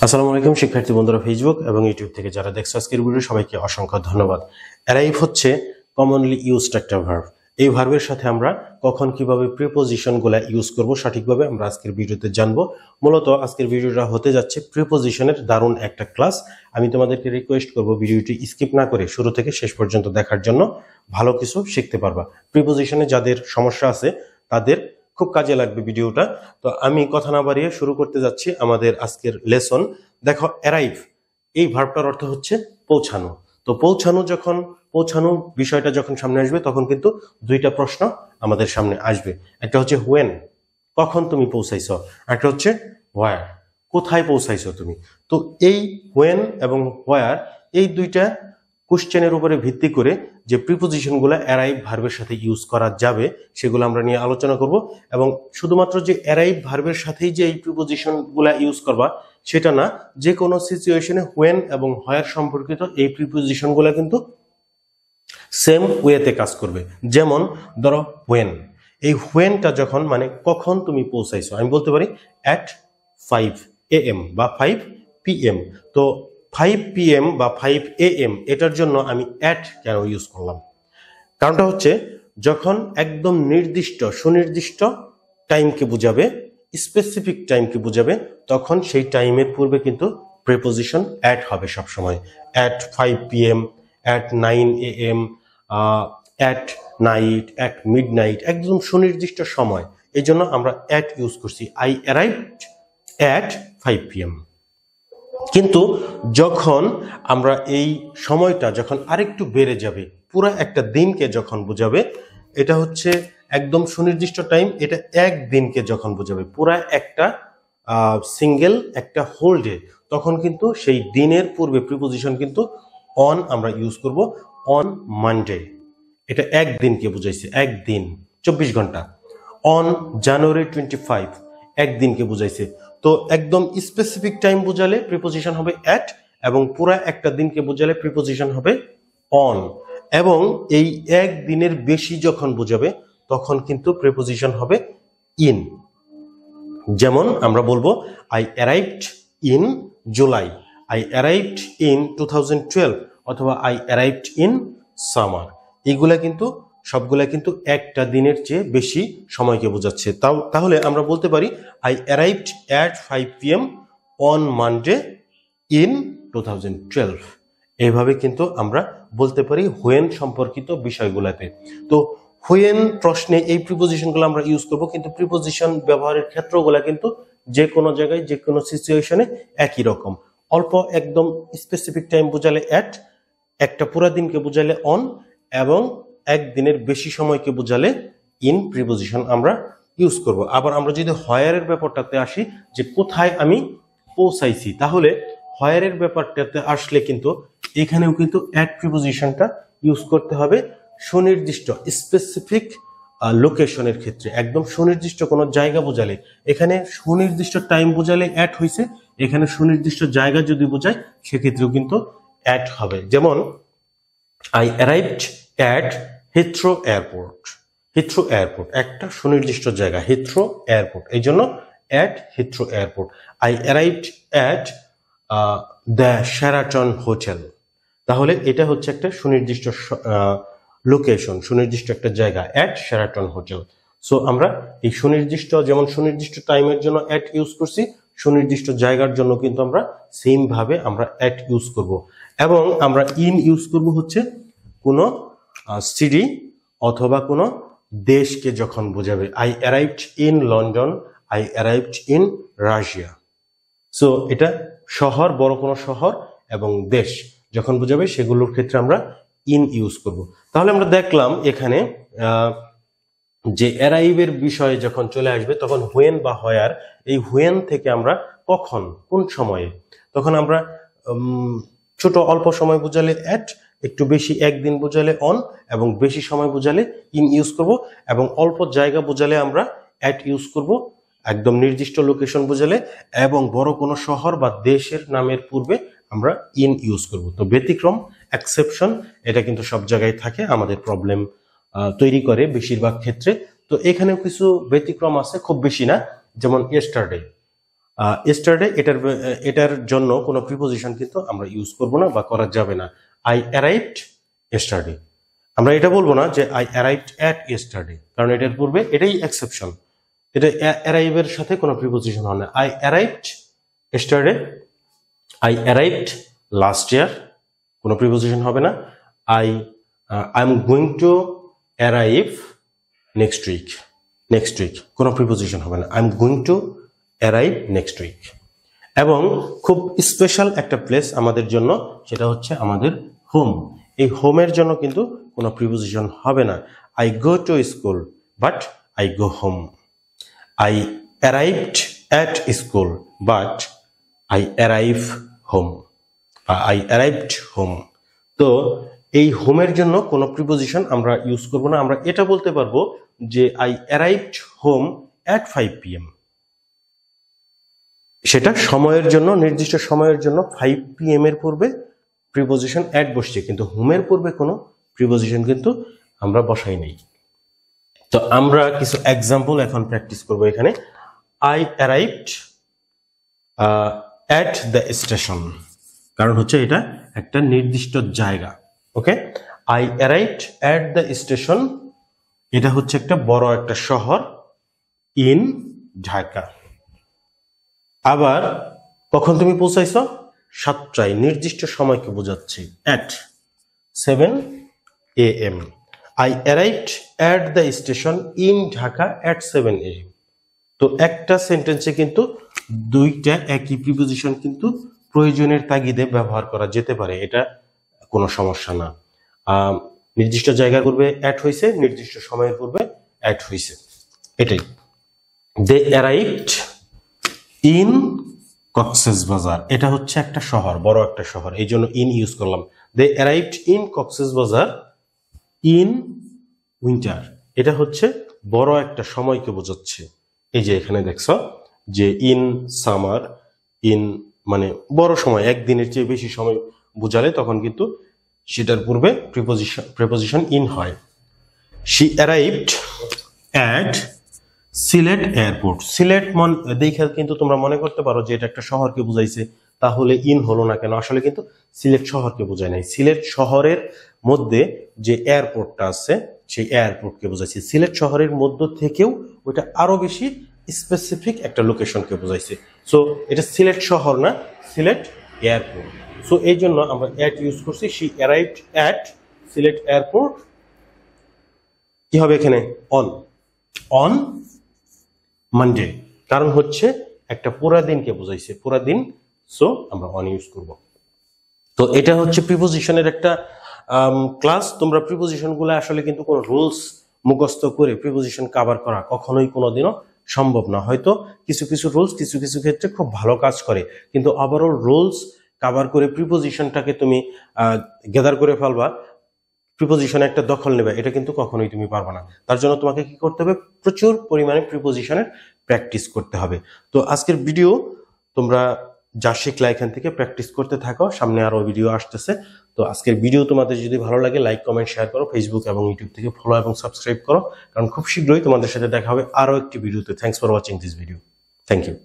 আসসালামু আলাইকুম শিক্ষার্থী বন্ধুরা, ফেসবুক এবং ইউটিউব থেকে যারা দেখছো আজকের ভিডিও সবাইকে অসংখ্য ধন্যবাদ। অ্যারাইভ হচ্ছে কমনলি ইউজড একটা ভার্ব। এই ভার্বের সাথে আমরা কখন কিভাবে প্রিপোজিশনগুলো ইউজ করব সঠিকভাবে আমরা আজকের ভিডিওতে জানবো। মূলত আজকের ভিডিওটা হতে যাচ্ছে প্রিপোজিশনের দারুণ একটা ক্লাস। আমি তোমাদেরকে রিকোয়েস্ট করব ভিডিওটি স্কিপ না করে শুরু থেকে শেষ পর্যন্ত দেখার জন্য, ভালো কিছু শিখতে পারবা। প্রিপোজিশনে যাদের সমস্যা আছে তাদের খুব কাজে লাগবে ভিডিওটা। তো আমি কথা না বাড়িয়ে শুরু করতে যাচ্ছি আমাদের আজকের লেসন। দেখো, অ্যারাইভ এই ভার্বটার অর্থ হচ্ছে পৌঁছানো। তো পৌঁছানো বিষয়টা যখন সামনে আসবে তখন কিন্তু দুইটা প্রশ্ন আমাদের সামনে আসবে। একটা হচ্ছে হোয়েন, কখন তুমি পৌঁছাইছো, একটা হচ্ছে হোয়ার, কোথায় পৌঁছাইছো তুমি। তো এই হোয়েন এবং হোয়ার এই দুইটা কোশ্চেনের উপরে ভিত্তি করে যে প্রিপোজিশনগুলো অ্যারাইভ ভার্বের সাথে ইউজ করা যাবে সেগুলো আমরা নিয়ে আলোচনা করব। এবং শুধুমাত্র যে অ্যারাইভ ভার্বের সাথেই যে এই প্রিপোজিশনগুলো ইউজ করবা সেটা না, যে কোনো সিচুয়েশনে হোয়েন এবং হোয়ার সম্পর্কিত এই প্রিপোজিশনগুলো কিন্তু সেম ওয়েতে কাজ করবে। যেমন ধরো হোয়েন, এই হোয়েনটা যখন মানে কখন তুমি পৌঁছাইছো, আমি বলতে পারি অ্যাট 5 AM বা 5 PM। তো 5 PM বা 5 AM এটার জন্য আমি অ্যাট কেন ইউজ করলাম? কারণটা হচ্ছে যখন একদম নির্দিষ্ট সুনির্দিষ্ট টাইমকে বুঝাবে, স্পেসিফিক টাইমকে বুঝাবে, তখন সেই টাইমের পূর্বে কিন্তু প্রিপোজিশন অ্যাট হবে সবসময়। At 5 PM, at 9 AM, at night, at midnight, একদম সুনির্দিষ্ট সময়। এই জন্য আমরা অ্যাট ইউজ করছি। I arrived at 5 PM। কিন্তু যখন আমরা এই সময়টা যখন আরেকটু বেড়ে যাবে, পুরো একটা দিনকে যখন বোঝাবে, এটা হচ্ছে একদম সুনির্দিষ্ট টাইম, এটা এক দিনকে যখন বোঝাবে, পুরা একটা সিঙ্গেল একটা হোল ডে, তখন কিন্তু সেই দিনের পূর্বে প্রিপোজিশন কিন্তু অন আমরা ইউজ করব। অন মানডে, এটা এক দিনকে বুঝাইছে, একদিন 24 ঘন্টা। অন জানুয়ারি 25, একদিনকে বুঝাইছে। তো একদম স্পেসিফিক টাইম বোঝালে প্রিপোজিশন হবে অ্যাট, এবং পুরা একটা দিনকে বোঝালে প্রিপোজিশন হবে অন। এবং এই এক দিনের বেশি যখন বোঝাবে তখন কিন্তু প্রিপোজিশন হবে ইন। যেমন আমরা বলবো I arrived in July, I arrived in 2012, অথবা আই অ্যারাইভড ইন সামার। এইগুলা কিন্তু সবগুলা কিন্তু একটা দিনের চেয়ে বেশি সময়কে বোঝাচ্ছে। তাহলে আমরা বলতে পারি I arrived at 5 PM on Monday in 2012। এইভাবে কিন্তু আমরা বলতে পারি হোয়েন সম্পর্কিত বিষয়গুলোতে। তো হোয়েন প্রশ্নে এই প্রিপোজিশনগুলো আমরা ইউজ করব, কিন্তু প্রিপোজিশন ব্যবহারের ক্ষেত্রগুলো কিন্তু যে কোনো জায়গায় যে কোনো সিচুয়েশনে একই রকম। অল্প একদম স্পেসিফিক টাইম বোঝালে অ্যাট, একটা পুরা দিনকে বোঝালে অন, এবং একদিনের বেশি সময়কে বোঝালে ইন প্রিপোজিশন আমরা ইউজ করব। আবার আমরা যদি হোয়ারের ব্যাপারটাতে আসি, যে কোথায় আমি পৌঁছাইছি, তাহলে হোয়ারের ব্যাপারটাতে আসলে কিন্তু এখানেও কিন্তু অ্যাট প্রিপোজিশনটা ইউজ করতে হবে সুনির্দিষ্ট স্পেসিফিক লোকেশনের ক্ষেত্রে। একদম সুনির্দিষ্ট কোনো জায়গা বোঝালে, এখানে সুনির্দিষ্ট টাইম বোঝালে অ্যাট হয়েছে, এখানে সুনির্দিষ্ট জায়গা যদি বোঝায় সেক্ষেত্রেও কিন্তু অ্যাট হবে। যেমন I arrived at Heathrow airport. Heathrow airport একটা সুনির্দিষ্ট জায়গা, হিথ্রো এয়ারপোর্ট, এই জন্য at Heathrow airport. I arrived at the Sheraton hotel. তাহলে এটা হচ্ছে একটা সুনির্দিষ্ট লোকেশন, সুনির্দিষ্ট একটা জায়গা, অ্যাট শেরাটন হোটেল। সো আমরা এই সুনির্দিষ্ট, যেমন সুনির্দিষ্ট টাইমের জন্য অ্যাট ইউজ করছি, সুনির্দিষ্ট জায়গার জন্য কিন্তু আমরা সেম ভাবে আমরা অ্যাট ইউজ করব। এবং আমরা ইন ইউজ করব হচ্ছে কোনো সিটি অথবা কোনো দেশকে যখন বোঝাবে। I arrived in London, I arrived in Russia. So এটা শহর, বড় কোনো শহর এবং দেশ যখন বোঝাবে সেগুলোর ক্ষেত্রে আমরা ইন ইউজ করব। তাহলে আমরা দেখলাম এখানে যে অ্যারাইভের বিষয়ে যখন চলে আসবে তখন হোয়েন বা হোয়ার, এই হোয়েন থেকে আমরা কখন, কোন সময়ে, তখন আমরা ছোট অল্প সময় বোঝালে অ্যাট, একটু বেশি একদিন বোঝালে অন, এবং বেশি সময় বোঝালে ইন ইউজ করব, এবং অল্প জায়গা বোঝালে আমরা অ্যাট ইউজ করব, একদম নির্দিষ্ট লোকেশন বোঝালে, এবং বড় কোনো শহর বা দেশের নামের পূর্বে আমরা ইন ইউজ করব। তো ব্যতিক্রম, এক্সেপশন, এটা কিন্তু সব জায়গায় থাকে, আমাদের প্রবলেম তৈরি করে বেশিরভাগ ক্ষেত্রে। তো এখানেও কিছু ব্যতিক্রম আছে, খুব বেশি না। যেমন ইয়েস্টারডে, yesterday এটার জন্য কোনো প্রিপোজিশন কিন্তু আমরা ইউজ করব না বা করা যাবে না। I arrived yesterday, আমরা এটা বলবো না যে I arrived at yesterday, কারণ এটার পূর্বে এটাই এক্সেপশন, এটা arrive এর সাথে কোনো প্রিপোজিশন হয় না। I arrived yesterday, I arrived last year, কোনো প্রিপোজিশন হবে না। I'm going to arrive next week, কোনো প্রিপোজিশন হবে না। I'm going to arrive next week। এবং খুব স্পেশাল একটা প্লেস আমাদের জন্য, সেটা হচ্ছে আমাদের হোম। এই হোমের জন্য কিন্তু কোনো প্রিপোজিশন হবে না। I go to school but I go home, I arrived at school but I arrive home, I arrived home। তো এই হোমের জন্য কোনো প্রিপোজিশন আমরা ইউজ করব না। আমরা এটা বলতে পারবো যে I arrived home at 5 PM, সেটা সময়ের জন্য, নির্দিষ্ট সময়ের জন্য 5 PM এর পূর্বে প্রিপোজিশন অ্যাট বসছে, কিন্তু হোমের পূর্বে কোনো প্রিপোজিশন কিন্তু আমরা বসাই নাই। তো আমরা কিছু এক্সাম্পল এখন প্র্যাকটিস করব এখানে। I arrived at the station, কারণ হচ্ছে এটা একটা নির্দিষ্ট জায়গা। ওকে, I arrived at the station, এটা হচ্ছে একটা বড় একটা শহর, ইন ঢাকা। আবার কখন তুমি পৌঁছাইছো? 7টায়, নির্দিষ্ট সময়কে বোঝাচ্ছে, at 7 AM। I arrived at the station in Dhaka at 7 AM। তো একটা সেন্টেন্সে কিন্তু দুইটা একই প্রিপোজিশন কিন্তু প্রয়োজনের তাগিদে ব্যবহার করা যেতে পারে, এটা কোনো সমস্যা না। নির্দিষ্ট জায়গার পূর্বে অ্যাট হয়েছে, নির্দিষ্ট সময়ের পূর্বে অ্যাট হয়েছে, এটাই। They arrived in কক্সবাজার, এটা হচ্ছে একটা শহর, বড় একটা শহর, এই জন্য ইন ইউজ করলাম। They arrived in Cox's Bazar in winter, এটা হচ্ছে বড় একটা সময়কে বোঝাচ্ছে। এই যে এখানে দেখছো যে ইন সামার, ইন মানে বড় সময়, একদিনের চেয়ে বেশি সময় বোঝালে তখন কিন্তু সেটার পূর্বে প্রিপোজিশন ইন হয়। She arrived at Sylhet airport, Sylhet দেখে কিন্তু তোমরা মনে করতে পারো যে এটা একটা শহরকে বুঝাইছে, তাহলে ইন হলো না কেন? আসলে কিন্তু সিলেট শহরকে বোঝায় নাই, সিলেট শহরের মধ্যে যে এয়ারপোর্টটা আছে সেই এয়ারপোর্টকে বোঝাইছে। সিলেট শহরের মধ্য থেকেও ওইটা আরো বেশি স্পেসিফিক একটা লোকেশনকে বোঝাইছে। সো এটা সিলেট শহর না, সিলেট এয়ারপোর্ট। সো এই জন্য আমরা অ্যাট ইউজ করছি। She arrived at Sylhet airport, কি হবে এখানে? অন মানডে, কারণ হচ্ছে একটা পুরা দিনকে বোঝাইছে, পুরা দিন, সো আমরা অন ইউজ করব। তো এটা হচ্ছে প্রিপোজিশনের একটা ক্লাস। তোমরা প্রিপোজিশন গুলো আসলে কিন্তু কোনো রুলস মুখস্থ করে প্রিপোজিশন কভার করা কখনোই কোনোদিনও সম্ভব না। হয়তো কিছু কিছু রুলস কিছু কিছু ক্ষেত্রে খুব ভালো কাজ করে, কিন্তু ওভারঅল রুলস কভার করে প্রিপোজিশনটাকে তুমি গ্যাদার করে ফেলবা, প্রিপোজিশনে একটা দখল নেবে, এটা কিন্তু কখনোই তুমি পারবে না। তার জন্য তোমাকে কি করতে হবে? প্রচুর পরিমাণে প্রিপোজিশনের প্র্যাকটিস করতে হবে। তো আজকের ভিডিও তোমরা যা শিখলা এখান থেকে প্র্যাকটিস করতে থাকো, সামনে আরো ভিডিও আসতেছে। তো আজকের ভিডিও তোমাদের যদি ভালো লাগে লাইক কমেন্ট শেয়ার করো, ফেসবুক এবং ইউটিউব থেকে ফলো এবং সাবস্ক্রাইব করো, কারণ খুব শীঘ্রই তোমাদের সাথে দেখা হবে আরো একটি ভিডিওতে। Thanks for watching this video. Thank you.